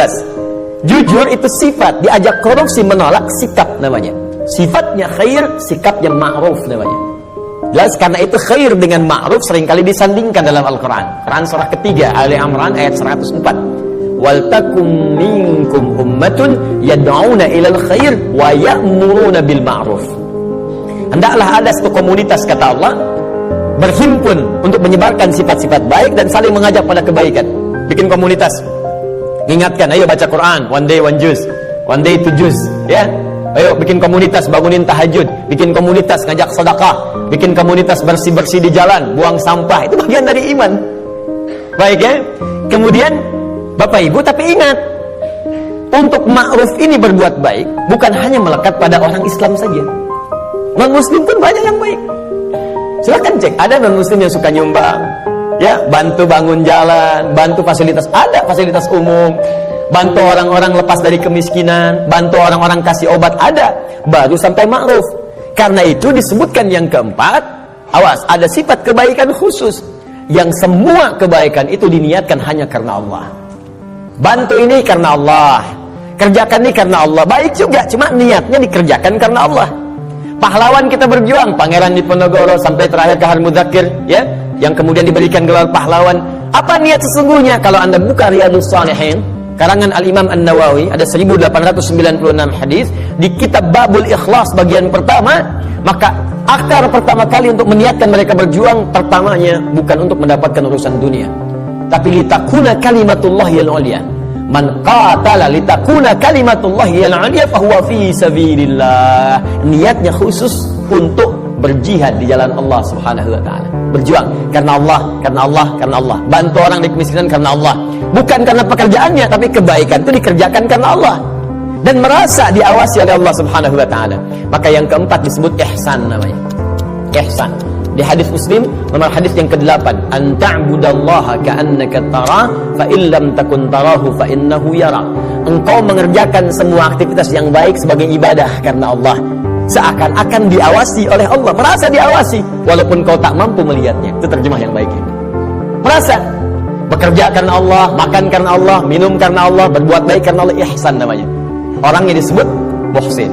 jelas. Jujur itu sifat, diajak korupsi menolak sikap namanya. Sifatnya khair, sikapnya ma'ruf namanya. Jelas, karena itu khair dengan ma'ruf seringkali disandingkan dalam Al-Quran. Quran surah ketiga, Ali Imran ayat 104. Wal takum minkum ummatun yad'una ilal khair wa ya'muruna bil ma'ruf. Hendaklah ada satu komunitas, kata Allah, berhimpun untuk menyebarkan sifat-sifat baik dan saling mengajak pada kebaikan. Bikin komunitas, ingatkan, ayo baca Quran, one day one juz, one day two juz, ya. Ayo bikin komunitas, bangunin tahajud, bikin komunitas ngajak sedekah, bikin komunitas bersih-bersih di jalan, buang sampah, itu bagian dari iman. Baik ya. Kemudian Bapak Ibu, tapi ingat, untuk ma'ruf ini berbuat baik bukan hanya melekat pada orang Islam saja. Non-muslim pun banyak yang baik. Silahkan cek, ada non-muslim yang suka nyumbang, ya, bantu bangun jalan, bantu fasilitas, ada fasilitas umum, bantu orang-orang lepas dari kemiskinan, bantu orang-orang kasih obat, ada. Baru sampai ma'ruf. Karena itu disebutkan yang keempat, awas, ada sifat kebaikan khusus yang semua kebaikan itu diniatkan hanya karena Allah. Bantu ini karena Allah, kerjakan ini karena Allah, baik juga, cuma niatnya dikerjakan karena Allah. Pahlawan kita berjuang, Pangeran Diponegoro sampai terakhir Kahar Mudzakkir, ya, yang kemudian diberikan gelar pahlawan. Apa niat sesungguhnya? Kalau Anda buka Riyadhus Shalihin karangan Al-Imam An-Nawawi, ada 1896 hadis di kitab Babul Ikhlas bagian pertama, maka akar pertama kali untuk meniatkan mereka berjuang, pertamanya bukan untuk mendapatkan urusan dunia, tapi litakuna kalimatullahi al-ulya. Man qatala litakuna kalimatullahi al-ulya fahuwa fi sabilillah. Niatnya khusus untuk berjihad di jalan Allah Subhanahu wa taala. Berjuang karena Allah, karena Allah, karena Allah. Bantu orang di kemiskinan karena Allah. Bukan karena pekerjaannya, tapi kebaikan itu dikerjakan karena Allah. Dan merasa diawasi oleh Allah Subhanahu wa taala. Maka yang keempat disebut ihsan namanya. Ihsan. Di hadis Muslim nomor hadis yang ke-8, an ta'budallaha ka'annaka tara fa illam takun tarahu fa innahu yara. Engkau mengerjakan semua aktivitas yang baik sebagai ibadah karena Allah, seakan-akan diawasi oleh Allah, merasa diawasi walaupun kau tak mampu melihatnya. Itu terjemah yang baiknya. Merasa bekerja karena Allah, makan karena Allah, minum karena Allah, berbuat baik karena Allah, ihsan namanya. Orangnya disebut muhsin.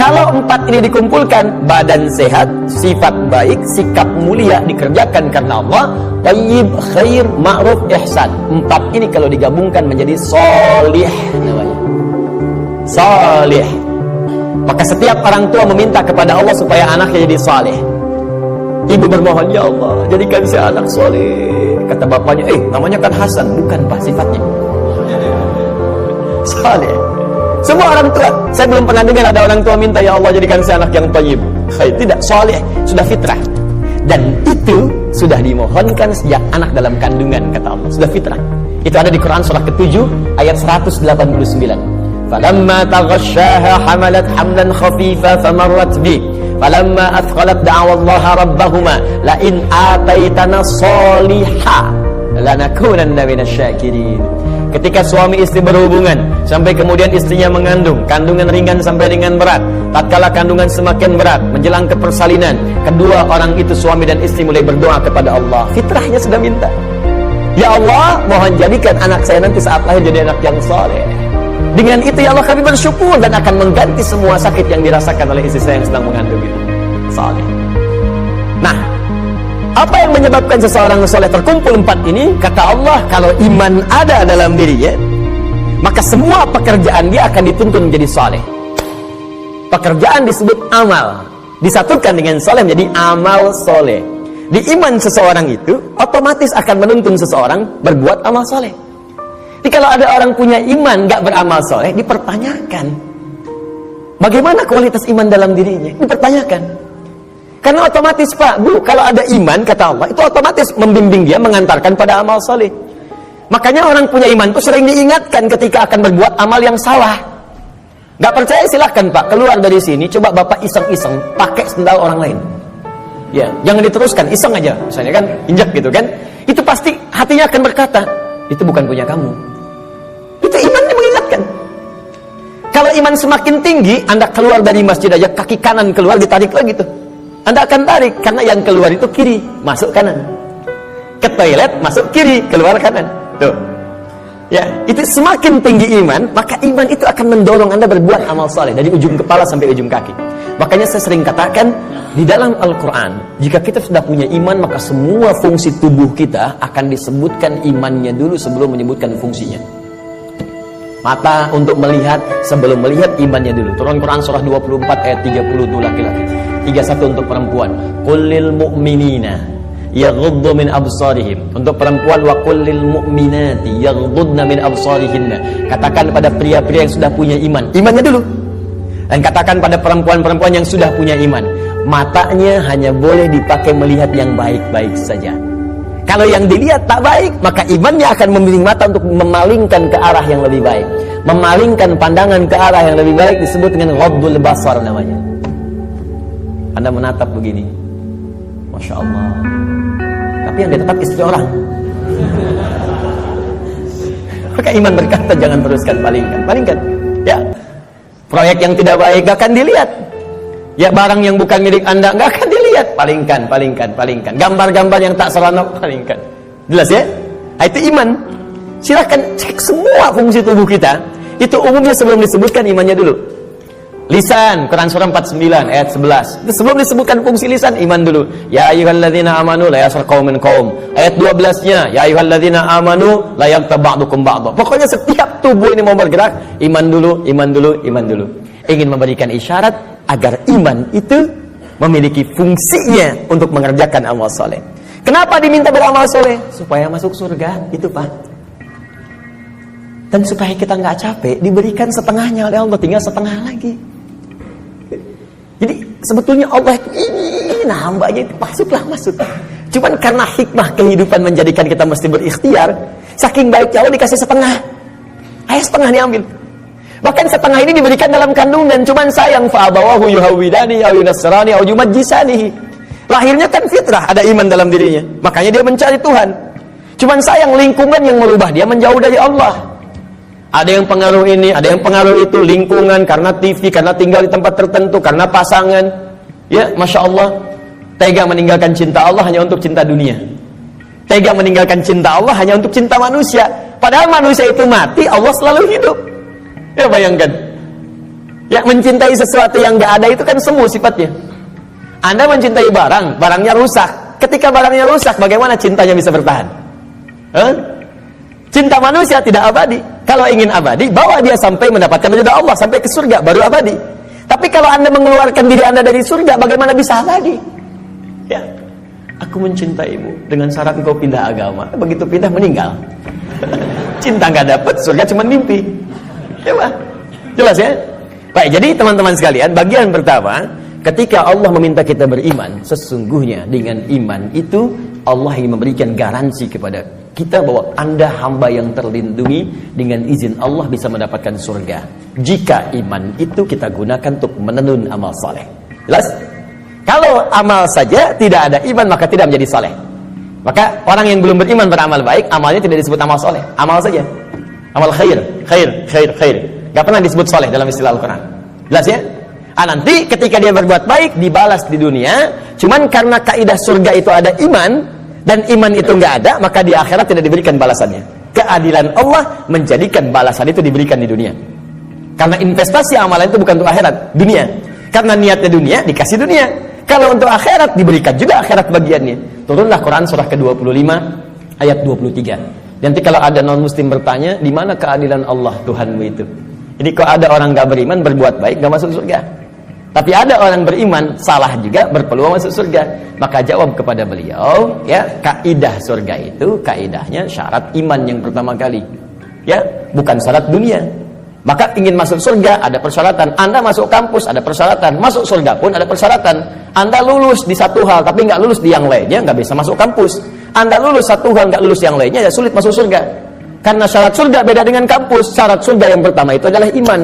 Kalau empat ini dikumpulkan, badan sehat, sifat baik, sikap mulia, dikerjakan karena Allah, tayyib, khair, ma'ruf, ihsan. Empat ini kalau digabungkan menjadi solih namanya. Solih. Maka setiap orang tua meminta kepada Allah supaya anaknya jadi saleh. Ibu bermohon, ya Allah, jadikan si anak soleh. Kata bapaknya, namanya kan Hasan. Bukan pak sifatnya. Saleh. Semua orang tua, saya belum pernah dengar ada orang tua minta, ya Allah jadikan si anak yang thayyib. Tidak, saleh, sudah fitrah. Dan itu sudah dimohonkan sejak anak dalam kandungan, kata Allah. Sudah fitrah. Itu ada di Quran surah ke-7 ayat 189. Falamma taghasyaha hamalat hamlan khafifa famarrat bi. Falamma athqalat da'awallaha rabbahuma la in ataitana salihah lanakunanna minasyakirin. Ketika suami istri berhubungan sampai kemudian istrinya mengandung, kandungan ringan sampai dengan berat, tatkala kandungan semakin berat menjelang ke persalinan, kedua orang itu suami dan istri mulai berdoa kepada Allah. Fitrahnya sudah minta, ya Allah, mohon jadikan anak saya nanti saat lahir jadi anak yang saleh. Dengan itu ya Allah kami bersyukur dan akan mengganti semua sakit yang dirasakan oleh istri saya yang sedang mengandung itu. Saleh. Nah, apa yang menyebabkan seseorang soleh? Terkumpul empat ini, kata Allah, kalau iman ada dalam dirinya, maka semua pekerjaan dia akan dituntun menjadi soleh. Pekerjaan disebut amal, disatukan dengan soleh menjadi amal soleh. Di iman seseorang itu otomatis akan menuntun seseorang berbuat amal soleh. Jadi kalau ada orang punya iman gak beramal soleh, dipertanyakan bagaimana kualitas iman dalam dirinya, dipertanyakan. Karena otomatis Pak, Bu, kalau ada iman, kata Allah, itu otomatis membimbing dia, mengantarkan pada amal soleh. Makanya orang punya iman itu sering diingatkan ketika akan berbuat amal yang salah. Gak percaya silahkan Pak, keluar dari sini, coba Bapak iseng-iseng pakai sendal orang lain. Ya, jangan diteruskan, iseng aja, misalnya kan, injak gitu kan. Itu pasti hatinya akan berkata, itu bukan punya kamu. Itu imannya mengingatkan. Kalau iman semakin tinggi, Anda keluar dari masjid aja, kaki kanan keluar, ditarik lagi tuh. Anda akan tarik, karena yang keluar itu kiri, masuk kanan. Ke toilet, masuk kiri, keluar kanan. Tuh. Ya, itu semakin tinggi iman, maka iman itu akan mendorong Anda berbuat amal saleh dari ujung kepala sampai ujung kaki. Makanya saya sering katakan di dalam Al-Quran, jika kita sudah punya iman, maka semua fungsi tubuh kita akan disebutkan imannya dulu sebelum menyebutkan fungsinya. Mata untuk melihat, sebelum melihat imannya dulu. Turun Quran surah 24 ayat 30 untuk laki-laki, 31 untuk perempuan. Qulil mu'minina yaghuddu min absarihim. Untuk perempuan, wa kullil mu'minati yaghuddna min absarihinna. Katakan pada pria-pria yang sudah punya iman, imannya dulu. Dan katakan pada perempuan-perempuan yang sudah punya iman, matanya hanya boleh dipakai melihat yang baik-baik saja. Kalau yang dilihat tak baik, maka imannya akan membimbing mata untuk memalingkan ke arah yang lebih baik. Memalingkan pandangan ke arah yang lebih baik disebut dengan ghaddul basar namanya. Anda menatap begini, Masya Allah, tapi yang ditatap istri orang. Maka iman berkata jangan teruskan, palingkan. Ya, proyek yang tidak baik gak akan dilihat. Ya, barang yang bukan milik Anda gak akan dilihat, palingkan. Gambar-gambar yang tak seronok, palingkan. Jelas ya? Nah, itu iman. Silakan cek semua fungsi tubuh kita. Itu umumnya sebelum disebutkan imannya dulu. Lisan, Quran surah 49 ayat 11. Itu sebelum disebutkan fungsi lisan, iman dulu. Ya ayyuhalladzina amanu la yaskhar qaumin qaum. Ayat 12-nya, ya ayyuhalladzina amanu la yaghtab ba'dukum ba'dha. Pokoknya setiap tubuh ini mau bergerak, iman dulu. Ingin memberikan isyarat agar iman itu memiliki fungsinya untuk mengerjakan amal soleh. Kenapa diminta beramal soleh? Supaya masuk surga, itu Pak. Dan supaya kita nggak capek, diberikan setengahnya oleh Allah, tinggal setengah lagi. Jadi sebetulnya Allah ini hambanya itu masuk. Cuman karena hikmah kehidupan menjadikan kita mesti berikhtiar, saking baiknya Allah dikasih setengah. Ayo setengah diambil. Bahkan setengah ini diberikan dalam kandungan. Cuman sayang, fa'abawahu yuhawidani aw yunasrani aw yumajjisani. Lahirnya kan fitrah, ada iman dalam dirinya. Makanya dia mencari Tuhan. Cuman sayang lingkungan yang merubah dia menjauh dari Allah. Ada yang pengaruh ini, ada yang pengaruh itu, lingkungan, karena TV, karena tinggal di tempat tertentu, karena pasangan. Ya, Masya Allah, tega meninggalkan cinta Allah hanya untuk cinta dunia. Tega meninggalkan cinta Allah hanya untuk cinta manusia. Padahal manusia itu mati, Allah selalu hidup. Ya, bayangkan. Ya, mencintai sesuatu yang gak ada itu kan semu sifatnya. Anda mencintai barang, barangnya rusak. Ketika barangnya rusak, bagaimana cintanya bisa bertahan? Cinta manusia tidak abadi. Kalau ingin abadi, bawa dia sampai mendapatkan ridha Allah, sampai ke surga, baru abadi. Tapi kalau Anda mengeluarkan diri Anda dari surga, bagaimana bisa abadi? Ya, aku mencintaimu dengan syarat engkau pindah agama. Begitu pindah, meninggal. Cinta nggak dapat, surga cuma mimpi. Ya, Pak. Jelas ya? Baik, jadi teman-teman sekalian, bagian pertama, ketika Allah meminta kita beriman, sesungguhnya dengan iman itu Allah ingin memberikan garansi kepada kita bahwa Anda hamba yang terlindungi, dengan izin Allah bisa mendapatkan surga jika iman itu kita gunakan untuk menenun amal saleh. Jelas? Kalau amal saja tidak ada iman, maka tidak menjadi saleh. Maka orang yang belum beriman beramal baik, amalnya tidak disebut amal saleh. Amal saja, amal khair. Gak pernah disebut saleh dalam istilah Al-Quran. Jelas ya? Nanti ketika dia berbuat baik dibalas di dunia. Cuman karena kaidah surga itu ada iman, dan iman itu nggak ada, maka di akhirat tidak diberikan balasannya. Keadilan Allah menjadikan balasan itu diberikan di dunia. Karena investasi amalan itu bukan untuk akhirat, dunia. Karena niatnya dunia, dikasih dunia. Kalau untuk akhirat, diberikan juga akhirat bagiannya. Turunlah Quran surah ke-25 ayat 23. Nanti kalau ada non-muslim bertanya, di mana keadilan Allah Tuhanmu itu? Jadi kalau ada orang nggak beriman berbuat baik nggak masuk surga. Tapi ada orang beriman salah juga berpeluang masuk surga. Maka jawab kepada beliau, ya, kaidah surga itu kaidahnya syarat iman yang pertama kali. Ya, bukan syarat dunia. Maka ingin masuk surga ada persyaratan. Anda masuk kampus ada persyaratan, masuk surga pun ada persyaratan. Anda lulus di satu hal tapi nggak lulus di yang lainnya, nggak bisa masuk kampus. Anda lulus satu hal nggak lulus yang lainnya, ya sulit masuk surga. Karena syarat surga beda dengan kampus. Syarat surga yang pertama itu adalah iman.